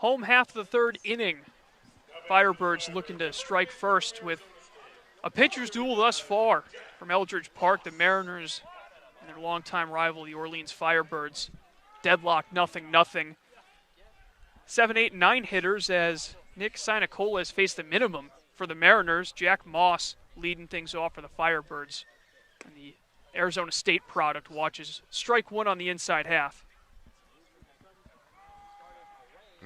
Home half of the third inning. Firebirds looking to strike first with a pitcher's duel thus far from Eldridge Park. The Mariners and their longtime rival, the Orleans Firebirds. Deadlock, 0-0. 7, 8, and 9 hitters as Nick Sinacola has faced the minimum for the Mariners. Jack Moss leading things off for the Firebirds. And the Arizona State product watches strike one on the inside half.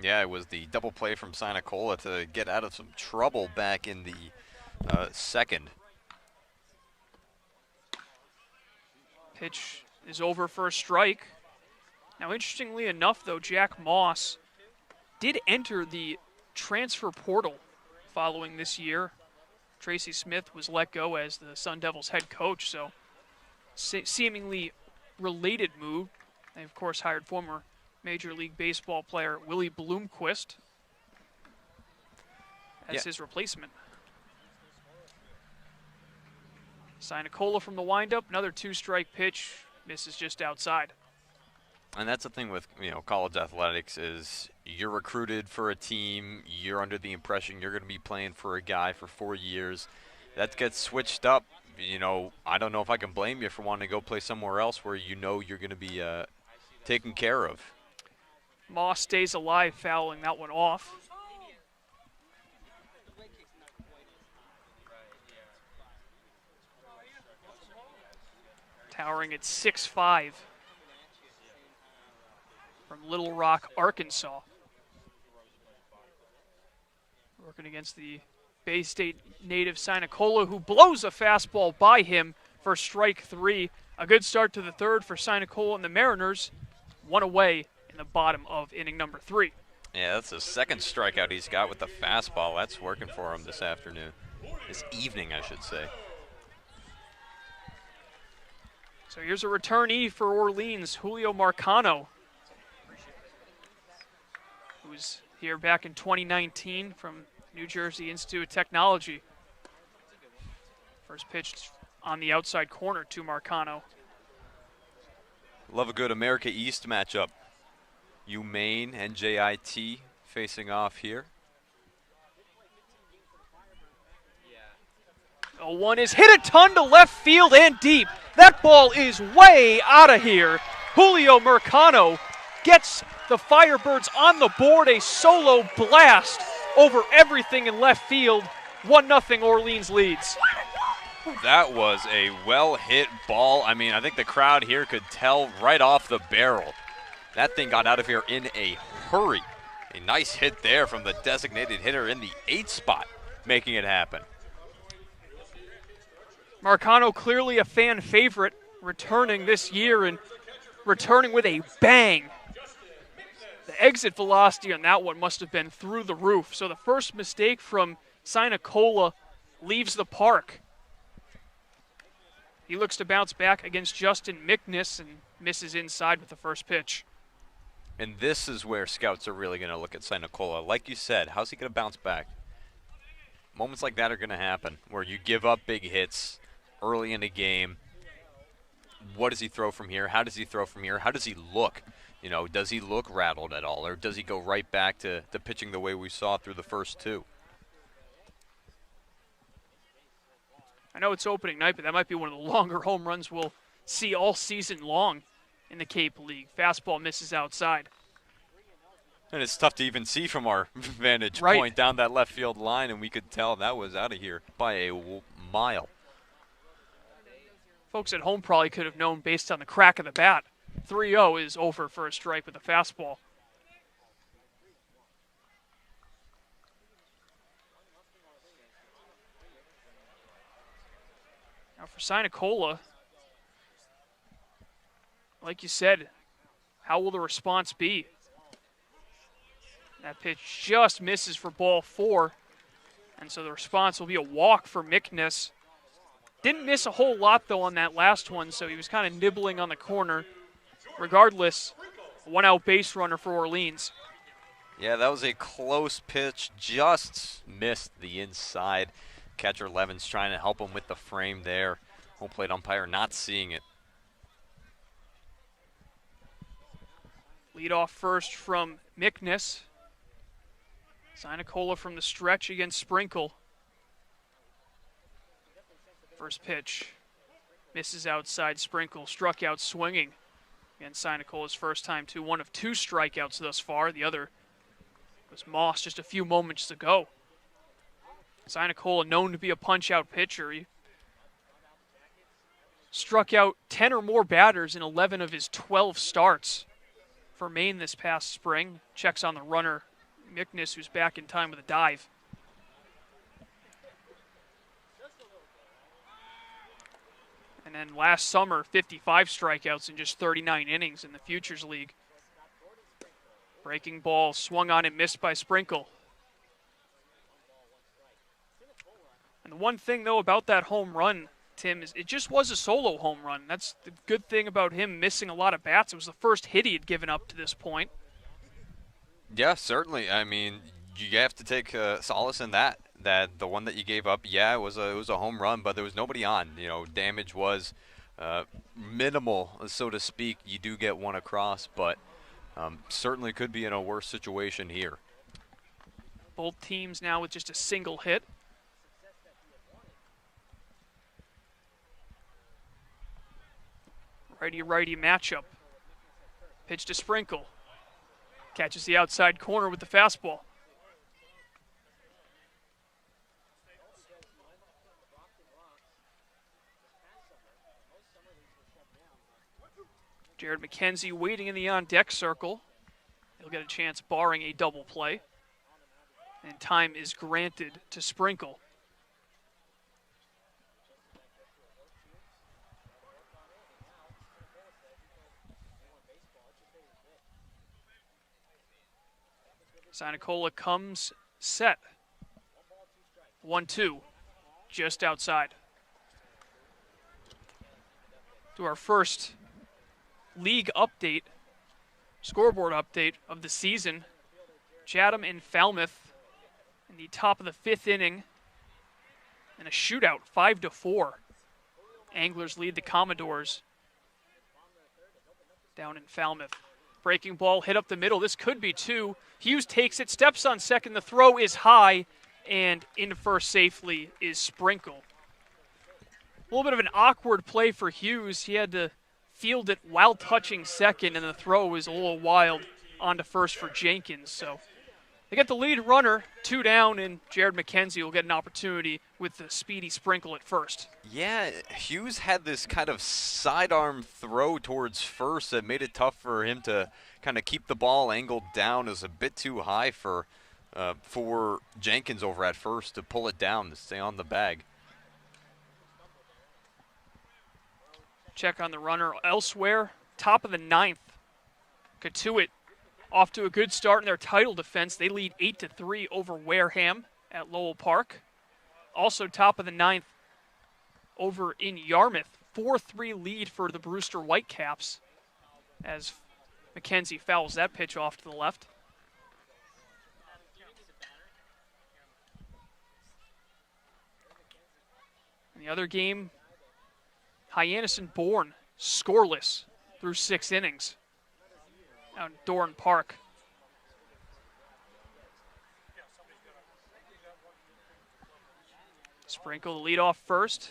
Yeah, it was the double play from Sinacola to get out of some trouble back in the second. Pitch is over for a strike. Now, interestingly enough, though, Jack Moss did enter the transfer portal following this year. Tracy Smith was let go as the Sun Devils head coach, so seemingly related move. They, of course, hired former Major League Baseball player Willie Bloomquist as his replacement. Sinacola from the windup, another 2-strike pitch, misses just outside. And that's the thing with college athletics is you're recruited for a team, you're under the impression you're going to be playing for a guy for 4 years. That gets switched up. I don't know if I can blame you for wanting to go play somewhere else where you're going to be taken care of. Moss stays alive, fouling that one off. Towering at 6'5". From Little Rock, Arkansas. Working against the Bay State native Sinacola, who blows a fastball by him for strike 3. A good start to the third for Sinacola and the Mariners. One away in the bottom of inning number 3. Yeah, that's the second strikeout he's got with the fastball. That's working for him this afternoon. This evening, I should say. So here's a returnee for Orleans, Julio Marcano, who was here back in 2019 from New Jersey Institute of Technology. First pitch on the outside corner to Marcano. Love a good America East matchup. UMaine and JIT facing off here. The one is hit a ton to left field and deep. That ball is way out of here. Julio Marcano gets the Firebirds on the board. A solo blast over everything in left field. 1-0 Orleans leads. That was a well-hit ball. I mean, I think the crowd here could tell right off the barrel. That thing got out of here in a hurry. A nice hit there from the designated hitter in the 8th spot, making it happen. Marcano clearly a fan favorite, returning this year and returning with a bang. The exit velocity on that one must have been through the roof. So the first mistake from Sinacola leaves the park. He looks to bounce back against Justin Mickness and misses inside with the first pitch. And this is where scouts are really going to look at Sinacola. Like you said, how's he going to bounce back? Moments like that are going to happen where you give up big hits early in a game. What does he throw from here? How does he throw from here? How does he look? Does he look rattled at all? Or does he go right back to pitching the way we saw through the first 2? I know it's opening night, but that might be one of the longer home runs we'll see all season long in the Cape League. Fastball misses outside. And it's tough to even see from our vantage point down that left field line, and we could tell that was out of here by a mile. Folks at home probably could have known based on the crack of the bat. 3-0 is over for a strike with a fastball. Now for Sinacola, like you said, how will the response be? That pitch just misses for ball 4, and so the response will be a walk for Mickness. Didn't miss a whole lot, though, on that last one, so he was kind of nibbling on the corner. Regardless, a one-out base runner for Orleans. Yeah, that was a close pitch, just missed the inside. Catcher Levin's trying to help him with the frame there. Home plate umpire not seeing it. Lead off first from Mickness. Sinacola from the stretch against Sprinkle. First pitch. Misses outside. Sprinkle struck out swinging. Again, Sinacola's first time to one of 2 strikeouts thus far. The other was Moss just a few moments ago. Sinacola known to be a punch-out pitcher. He struck out 10 or more batters in 11 of his 12 starts for Maine this past spring. Checks on the runner, Mickness, who's back in time with a dive. And then last summer, 55 strikeouts in just 39 innings in the Futures League. Breaking ball swung on and missed by Sprinkle. And the one thing, though, about that home run, Tim, is it just was a solo home run. That's the good thing about him missing a lot of bats. It was the first hit he had given up to this point. Yeah, certainly. I mean, you have to take solace in that the one that you gave up, yeah, it was a home run, but there was nobody on. You know, damage was minimal, so to speak. You do get one across, but certainly could be in a worse situation here. Both teams now with just a single hit. Righty-righty matchup. Pitch to Sprinkle. Catches the outside corner with the fastball. Jared McKenzie waiting in the on-deck circle. He'll get a chance barring a double play. And time is granted to Sprinkle. Sinacola comes set. 1-2, just outside. To our first league update, scoreboard update of the season. Chatham and Falmouth in the top of the 5th inning in a shootout, 5-4. Anglers lead the Commodores down in Falmouth. Breaking ball hit up the middle. This could be 2. Hughes takes it, steps on second. The throw is high, and in first safely is Sprinkle. A little bit of an awkward play for Hughes. He had to field it while touching second, and the throw was a little wild onto first for Jenkins. So they get the lead runner, 2 down, and Jared McKenzie will get an opportunity with the speedy Sprinkle at first. Yeah, Hughes had this kind of sidearm throw towards first that made it tough for him to kind of keep the ball angled down. It was a bit too high for Jenkins over at first to pull it down to stay on the bag. Check on the runner elsewhere. Top of the 9th. Katuitt off to a good start in their title defense. They lead 8-3 over Wareham at Lowell Park. Also top of the 9th over in Yarmouth. 4-3 lead for the Brewster Whitecaps as McKenzie fouls that pitch off to the left. In the other game, Hyannis and Bourne scoreless through 6 innings out in Doran Park. Sprinkle the lead off first.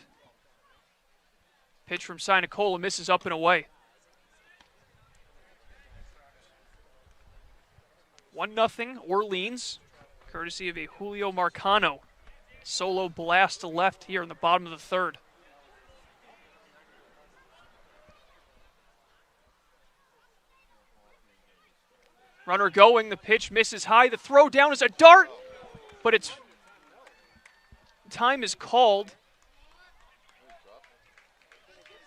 Pitch from Sinacola misses up and away. 1-0 Orleans, courtesy of a Julio Marcano solo blast to left here in the bottom of the 3rd. Runner going, the pitch misses high. The throw down is a dart, but time is called.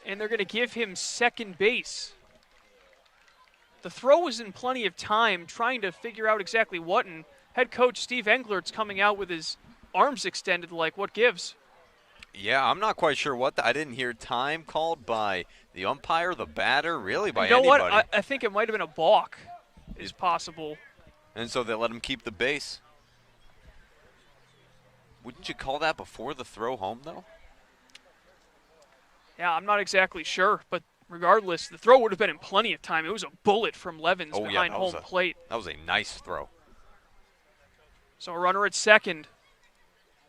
And they're going to give him second base. The throw was in plenty of time, trying to figure out exactly what, and head coach Steve Englert's coming out with his arms extended like, what gives? Yeah, I'm not quite sure what. I didn't hear time called by the umpire, the batter, really by anybody. You know what? I think it might have been a balk. Is possible. And so they let him keep the base. Wouldn't you call that before the throw home, though? Yeah, I'm not exactly sure, but regardless, the throw would have been in plenty of time. It was a bullet from Levins behind home plate. That was a nice throw. So a runner at second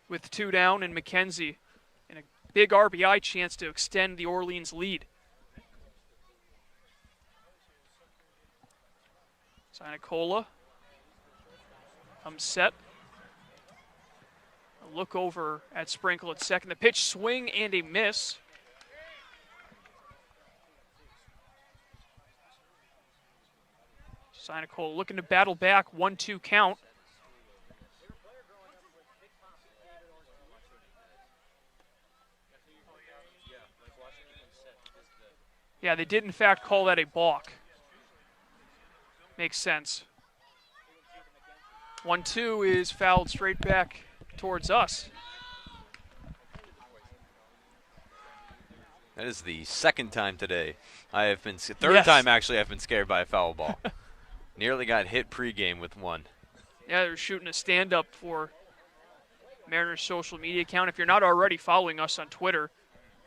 with 2 down, and McKenzie in a big RBI chance to extend the Orleans lead. Sinacola comes set. A look over at Sprinkle at second. The pitch, swing and a miss. Sinacola looking to battle back, 1-2 count. Yeah, they did in fact call that a balk. Makes sense. 1-2 is fouled straight back towards us. That is the second time today. Third time actually I've been scared by a foul ball. Nearly got hit pregame with one. Yeah, they're shooting a stand-up for Mariners' social media account. If you're not already following us on Twitter,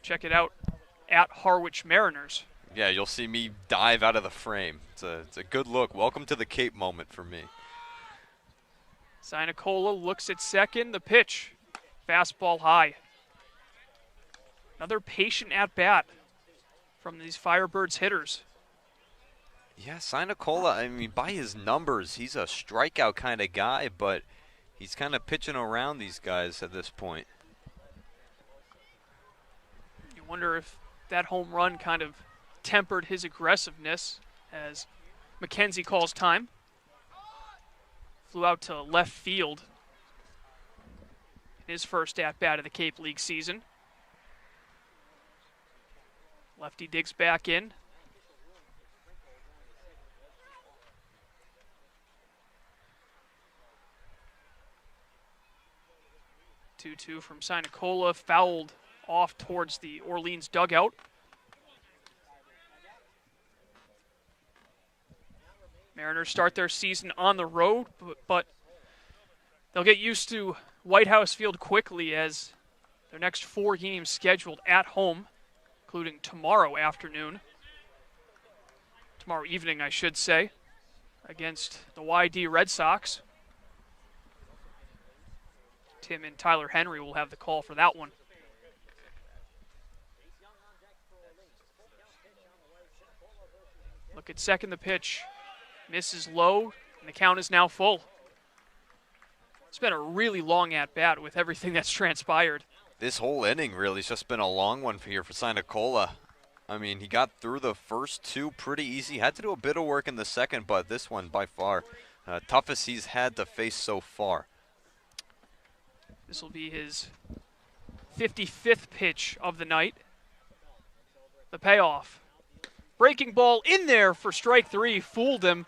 check it out, at Harwich Mariners. Yeah, you'll see me dive out of the frame. It's a good look. Welcome to the Cape moment for me. Sinacola looks at second. The pitch, fastball high. Another patient at-bat from these Firebirds hitters. Yeah, Sinacola, I mean, by his numbers, he's a strikeout kind of guy, but he's kind of pitching around these guys at this point. You wonder if that home run kind of tempered his aggressiveness as McKenzie calls time. Flew out to left field in his first at-bat of the Cape League season. Lefty digs back in. Two from Sinacola, fouled off towards the Orleans dugout. Mariners start their season on the road, but they'll get used to White House Field quickly as their next 4 games scheduled at home, including tomorrow evening, I should say, against the YD Red Sox. Tim and Tyler Henry will have the call for that one. Look at second, the pitch. Misses low, and the count is now full. It's been a really long at-bat with everything that's transpired. This whole inning really has just been a long one here for Sinacola. I mean, he got through the first 2 pretty easy. Had to do a bit of work in the second, but this one by far toughest he's had to face so far. This will be his 55th pitch of the night. The payoff. Breaking ball in there for strike 3. Fooled him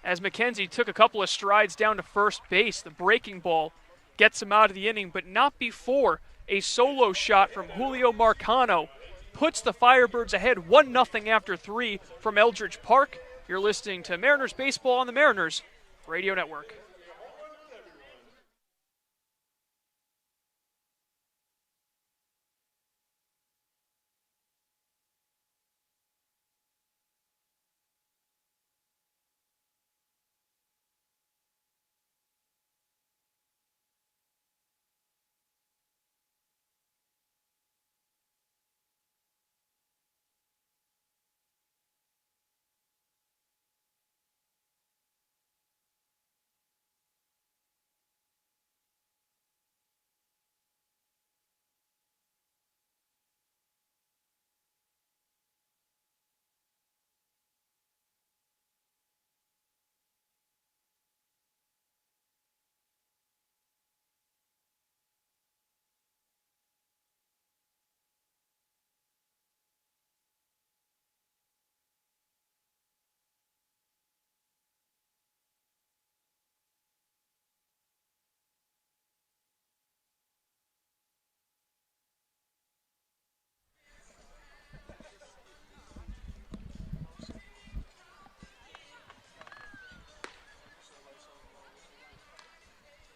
as McKenzie took a couple of strides down to first base. The breaking ball gets him out of the inning, but not before a solo shot from Julio Marcano puts the Firebirds ahead 1-0 after 3 from Eldridge Park. You're listening to Mariners Baseball on the Mariners Radio Network.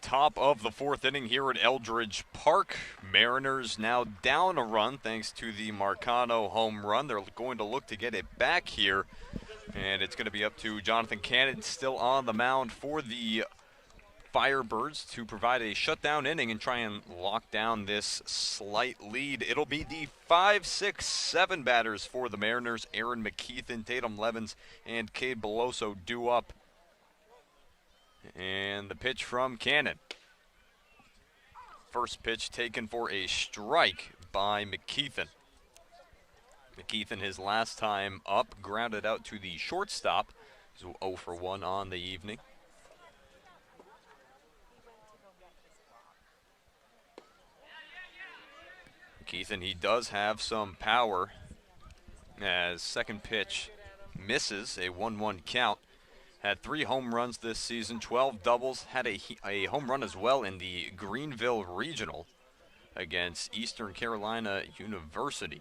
Top of the 4th inning here at Eldridge Park. Mariners now down a run thanks to the Marcano home run. They're going to look to get it back here, and it's going to be up to Jonathan Cannon still on the mound for the Firebirds to provide a shutdown inning and try and lock down this slight lead. It'll be the 5, 6, 7 batters for the Mariners. Aaron McKeithen, Tatum Levens, and Cade Beloso due up. And the pitch from Cannon. First pitch taken for a strike by McKeithen. McKeithen, his last time up, grounded out to the shortstop. So 0 for 1 on the evening. McKeithen, he does have some power as second pitch misses, a 1-1 count. Had 3 home runs this season, 12 doubles, had a home run as well in the Greenville Regional against Eastern Carolina University.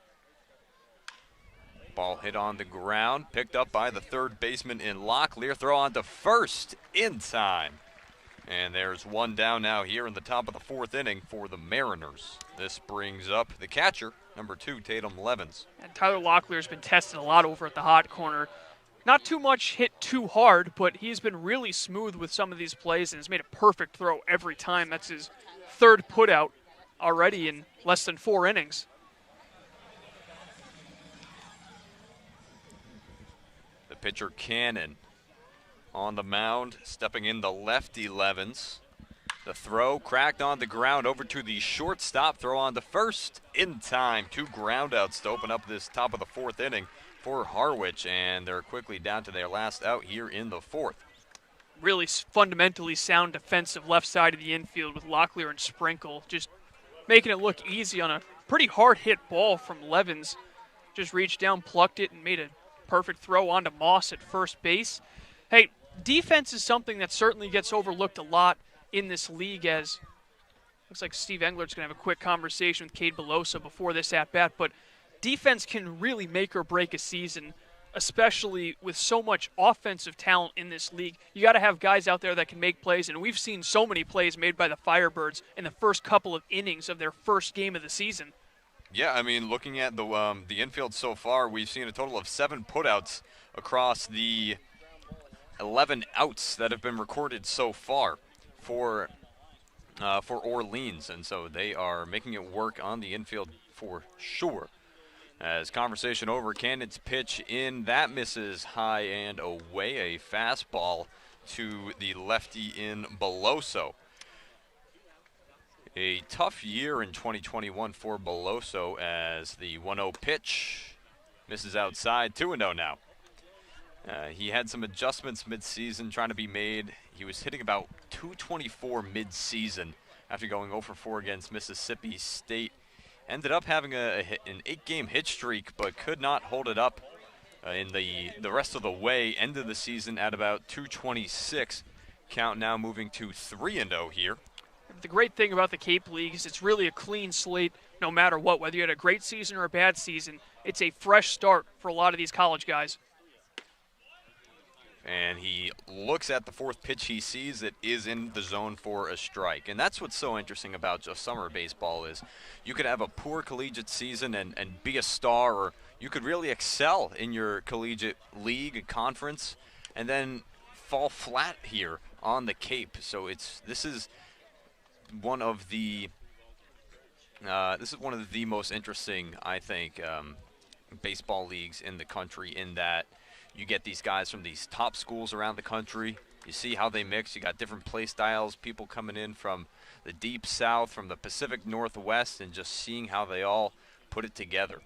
Ball hit on the ground, picked up by the third baseman in Locklear. Throw on to first in time. And there's one down now here in the top of the 4th inning for the Mariners. This brings up the catcher, number 2, Tatum Levens. And Tyler Locklear's been tested a lot over at the hot corner. Not too much hit too hard, but he's been really smooth with some of these plays and has made a perfect throw every time. That's his 3rd putout already in less than 4 innings. The pitcher Cannon on the mound, stepping in the lefty Levens. The throw cracked on the ground over to the shortstop. Throw on to first in time. 2 groundouts to open up this top of the 4th inning for Harwich, and they're quickly down to their last out here in the 4th. Really fundamentally sound defensive left side of the infield with Locklear and Sprinkle, just making it look easy on a pretty hard hit ball from Levens. Just reached down, plucked it, and made a perfect throw onto Moss at first base. Hey, defense is something that certainly gets overlooked a lot in this league, as looks like Steve Englert's going to have a quick conversation with Cade Beloso before this at-bat, but defense can really make or break a season, especially with so much offensive talent in this league. You got to have guys out there that can make plays, and we've seen so many plays made by the Firebirds in the first couple of innings of their first game of the season. Yeah, I mean, looking at the infield so far, we've seen a total of 7 putouts across the 11 outs that have been recorded so far for Orleans, and so they are making it work on the infield for sure. As conversation over, Cannon's pitch in, that misses high and away, a fastball to the lefty in Beloso. A tough year in 2021 for Beloso as the 1-0 pitch misses outside, 2-0 now. He had some adjustments mid-season trying to be made. He was hitting about 224 mid-season after going 0 for 4 against Mississippi State. Ended up having an 8-game hit streak, but could not hold it up in the rest of the way. Ended the season at about 226. Count now moving to 3-0 here. The great thing about the Cape League is it's really a clean slate no matter what. Whether you had a great season or a bad season, it's a fresh start for a lot of these college guys. And he looks at the 4th pitch he sees. It is in the zone for a strike. And that's what's so interesting about just summer baseball is you could have a poor collegiate season and be a star, or you could really excel in your collegiate league and conference and then fall flat here on the Cape. So this is one of the most interesting, I think, baseball leagues in the country, in that you get these guys from these top schools around the country. You see how they mix. You got different play styles, people coming in from the deep south, from the Pacific Northwest, and just seeing how they all put it together.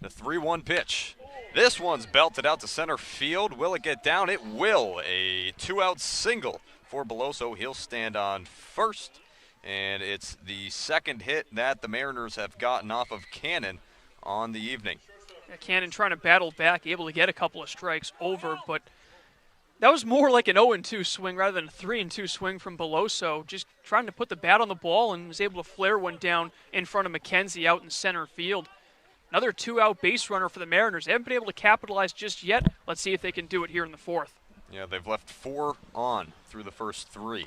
The 3-1 pitch. This one's belted out to center field. Will it get down? It will. A 2-out single for Beloso. He'll stand on first, and it's the second hit that the Mariners have gotten off of Cannon on the evening. Cannon trying to battle back, able to get a couple of strikes over, but that was more like an 0-2 swing rather than a 3-2 swing from Beloso, just trying to put the bat on the ball, and was able to flare one down in front of McKenzie out in center field. Another 2-out base runner for the Mariners. They haven't been able to capitalize just yet. Let's see if they can do it here in the 4th. Yeah, they've left 4 on through the first 3.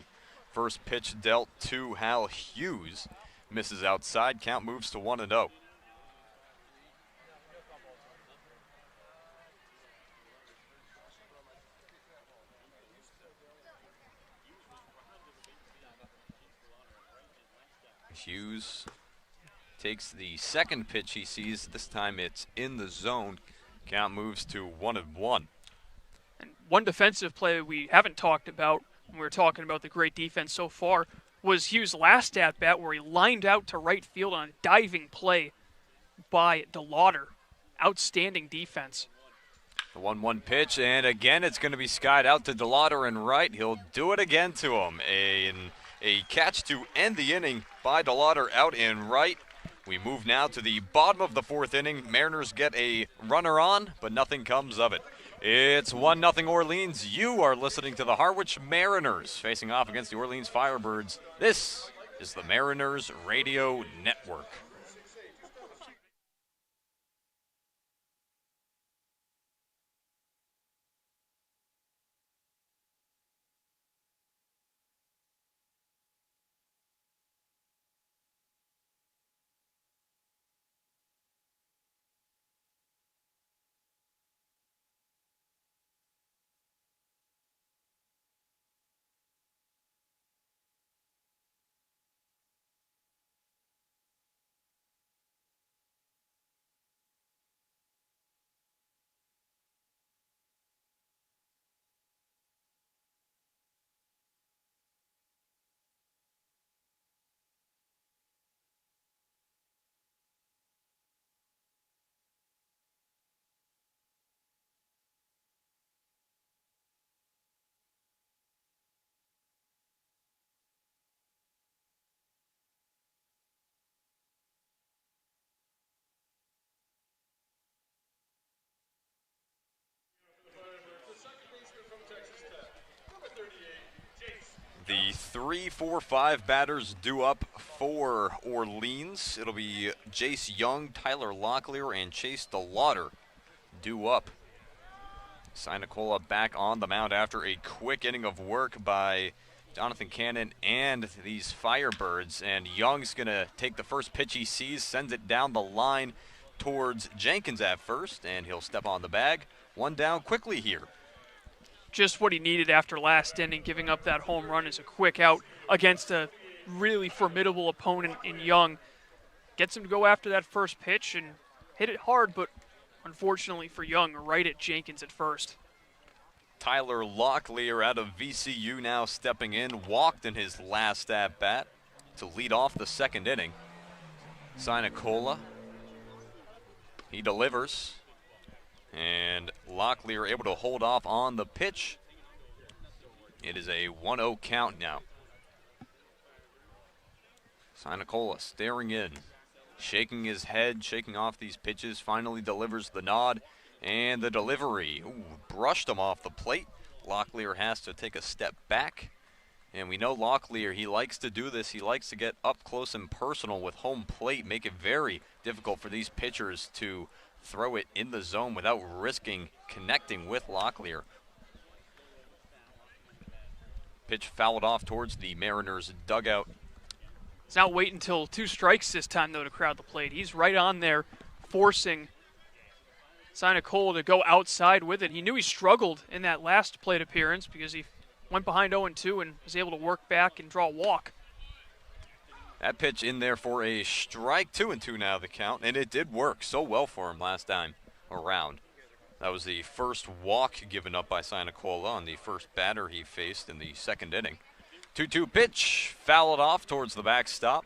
First pitch dealt to Hal Hughes. Misses outside. Count moves to 1-0. Hughes takes the second pitch he sees. This time it's in the zone. Count moves to 1-1. And one defensive play we haven't talked about when we were talking about the great defense so far was Hughes' last at-bat where he lined out to right field on a diving play by DeLauder. Outstanding defense. The 1-1 pitch, and again it's going to be skied out to DeLauder in right. He'll do it again to him. A catch to end the inning by DeLauder out in right. We move now to the bottom of the fourth inning. Mariners get a runner on, but nothing comes of it. It's 1-0 Orleans. You are listening to the Harwich Mariners facing off against the Orleans Firebirds. This is the Mariners Radio Network. The 3-4-5 batters due up for Orleans. It'll be Jace Young, Tyler Locklear, and Chase DeLauder due up. Sinacola back on the mound after a quick inning of work by Jonathan Cannon and these Firebirds. And Young's going to take the first pitch he sees, sends it down the line towards Jenkins at first, and he'll step on the bag. One down quickly here. Just what he needed after last inning, giving up that home run as a quick out against a really formidable opponent in Young. Gets him to go after that first pitch and hit it hard, but unfortunately for Young, right at Jenkins at first. Tyler Locklear out of VCU now stepping in, walked in his last at-bat to lead off the second inning. Sinacola, he delivers. And Locklear able to hold off on the pitch. It is a 1-0 count now. Sinacola staring in, shaking his head, shaking off these pitches, finally delivers the nod, and the delivery. Ooh, brushed him off the plate. Locklear has to take a step back. And we know Locklear, he likes to do this. He likes to get up close and personal with home plate, make it very difficult for these pitchers to throw it in the zone without risking connecting with Locklear. Pitch fouled off towards the Mariners dugout. He's not waiting until 2 strikes this time, though, to crowd the plate. He's right on there, forcing Sinacola to go outside with it. He knew he struggled in that last plate appearance because he went behind 0-2 and was able to work back and draw a walk. That pitch in there for a strike, 2-2 now the count, and it did work so well for him last time around. That was the first walk given up by Sinacola on the first batter he faced in the second inning. 2-2 pitch, fouled off towards the backstop.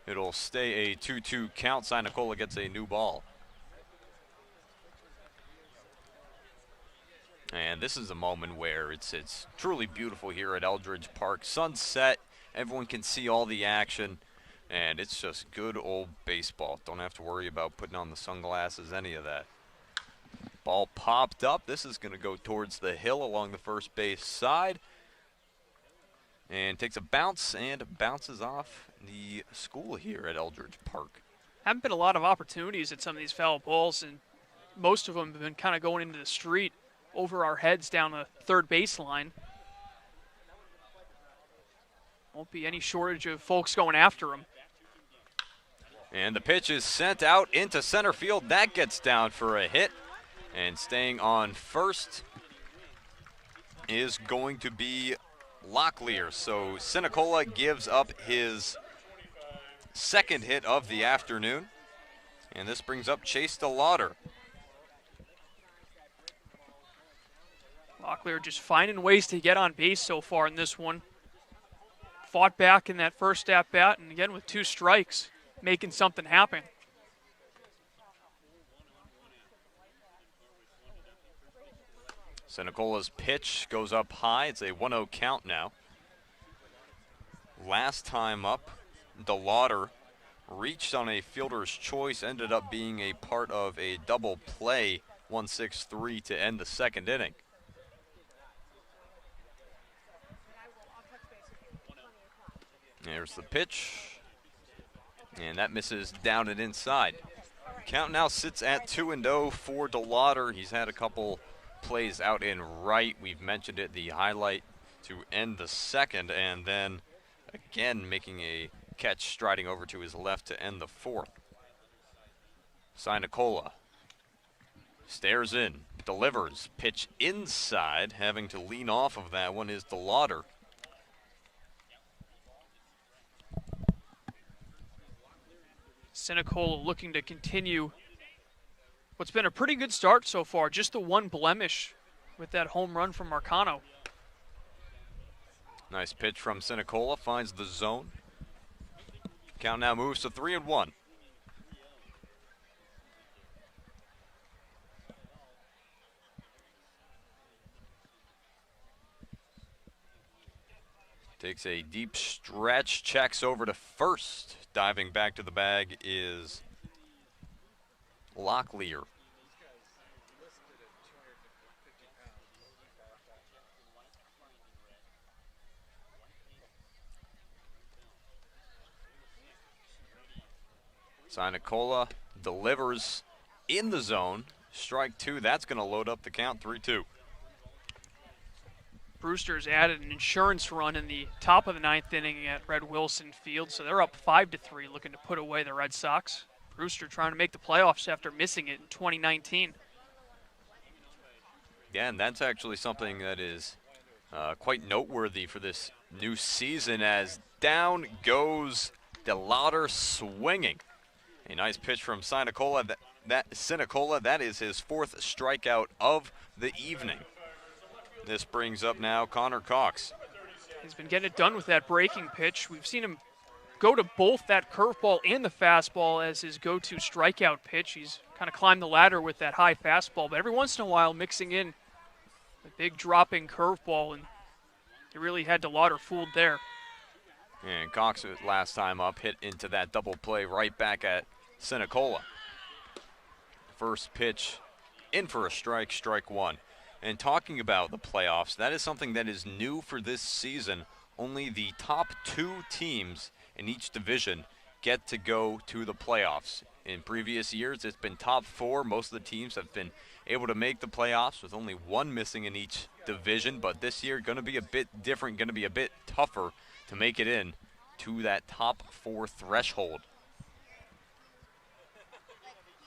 It'll stay a 2-2 count. Sinacola gets a new ball. And this is a moment where it's truly beautiful here at Eldridge Park. Sunset. Everyone can see all the action, and it's just good old baseball. Don't have to worry about putting on the sunglasses, any of that. Ball popped up. This is going to go towards the hill along the first base side. And takes a bounce and bounces off the school here at Eldridge Park. Haven't been a lot of opportunities at some of these foul balls, and most of them have been kind of going into the street over our heads down the third baseline. Won't be any shortage of folks going after him. And the pitch is sent out into center field. That gets down for a hit. And staying on first is going to be Locklear. So Sinacola gives up his second hit of the afternoon. And this brings up Chase DeLauder. Locklear just finding ways to get on base so far in this one. Fought back in that first at-bat, and again with 2 strikes, making something happen. Senecola's pitch goes up high. It's a 1-0 count now. Last time up, DeLauder reached on a fielder's choice, ended up being a part of a double play, 1-6-3 to end the second inning. There's the pitch, and that misses down and inside. Count now sits at 2-0 for DeLauder. He's had a couple plays out in right. We've mentioned it, the highlight to end the second, and then again making a catch striding over to his left to end the fourth. Sinacola stares in, delivers, pitch inside. Having to lean off of that one is DeLauder. Sinacola looking to continue what's been a pretty good start so far. Just the one blemish with that home run from Marcano. Nice pitch from Sinacola, finds the zone. Count now moves to 3-1. Takes a deep stretch, checks over to first. Diving back to the bag is Locklear. Sinacola delivers in the zone. Strike 2, that's going to load up the count, 3-2. Brewster's added an insurance run in the top of the 9th inning at Red Wilson Field, so they're up 5-3, looking to put away the Red Sox. Brewster trying to make the playoffs after missing it in 2019. Yeah, and that's actually something that is quite noteworthy for this new season, as down goes DeLauder swinging. A nice pitch from Sinacola. Sinacola, that is his 4th strikeout of the evening. This brings up now Connor Cox. He's been getting it done with that breaking pitch. We've seen him go to both that curveball and the fastball as his go-to strikeout pitch. He's kind of climbed the ladder with that high fastball, but every once in a while mixing in a big dropping curveball, and he really had DeLauder fooled there. And Cox, last time up, hit into that double play right back at Sinacola. First pitch in for a strike, strike 1. And talking about the playoffs, that is something that is new for this season. Only the top 2 teams in each division get to go to the playoffs. In previous years, it's been top 4. Most of the teams have been able to make the playoffs with only 1 missing in each division. But this year, going to be a bit different, going to be a bit tougher to make it in to that top 4 threshold.